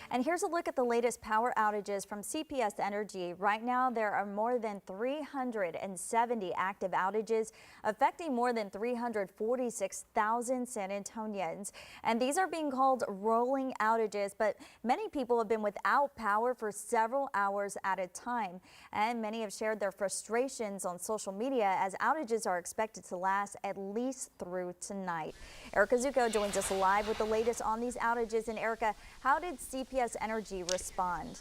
And here's a look at the latest power outages from CPS Energy. Right now, there are more than 370 active outages affecting more than 346,000 San Antonians. And these are being called rolling outages, but many people have been without power for several hours at a time. And many have shared their frustrations on social media as outages are expected to last at least through tonight. Erica Zuko joins us live with the latest on these outages. And Erica, how did CPS Energy respond?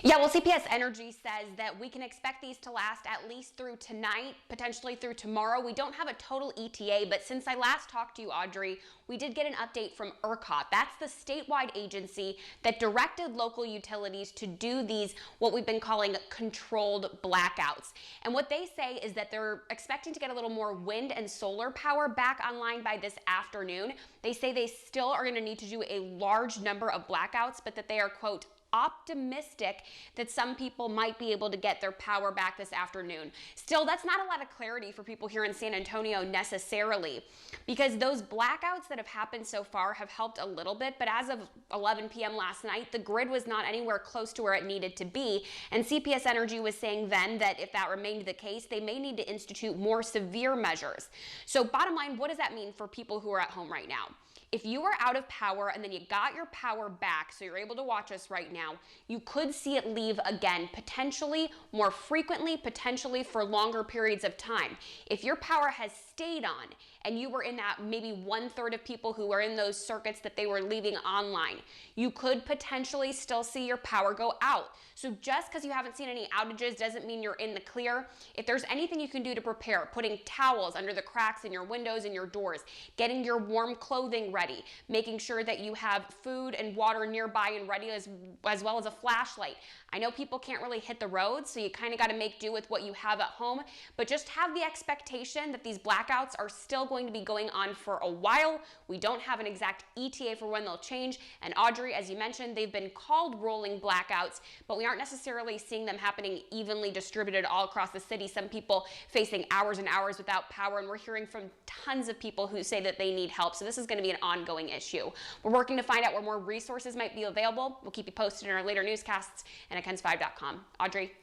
Yeah, well, CPS Energy says that we can expect these to last at least through tonight, potentially through tomorrow. We don't have a total ETA, but since I last talked to you, Audrey, we did get an update from ERCOT. That's the statewide agency that directed local utilities to do these, what we've been calling controlled blackouts. And what they say is that they're expecting to get a little more wind and solar power back online by this afternoon. They say they still are going to need to do a large number of blackouts, but that they are, quote, optimistic that some people might be able to get their power back this afternoon. Still, that's not a lot of clarity for people here in San Antonio necessarily, because those blackouts that have happened so far have helped a little bit, but as of 11 p.m. last night, the grid was not anywhere close to where it needed to be, and CPS Energy was saying then that if that remained the case, they may need to institute more severe measures. So bottom line, what does that mean for people who are at home right now? If you are out of power and then you got your power back, so you're able to watch us right now, you could see it leave again, potentially more frequently, potentially for longer periods of time. If your power has stayed on and you were in that maybe 1/3 of people who were in those circuits that they were leaving online, you could potentially still see your power go out. So just because you haven't seen any outages doesn't mean you're in the clear. If there's anything you can do to prepare, putting towels under the cracks in your windows and your doors, getting your warm clothing ready, making sure that you have food and water nearby and ready as well as a flashlight. I know people can't really hit the road, so you kind of got to make do with what you have at home, but just have the expectation that these blackouts are still going to be going on for a while. We don't have an exact ETA for when they'll change. And Audrey, as you mentioned, they've been called rolling blackouts, but we aren't necessarily seeing them happening evenly distributed all across the city. Some people facing hours and hours without power, and we're hearing from tons of people who say that they need help. So this is going to be an ongoing issue. We're working to find out where more resources might be available. We'll keep you posted in our later newscasts and at KENS5.com. Audrey.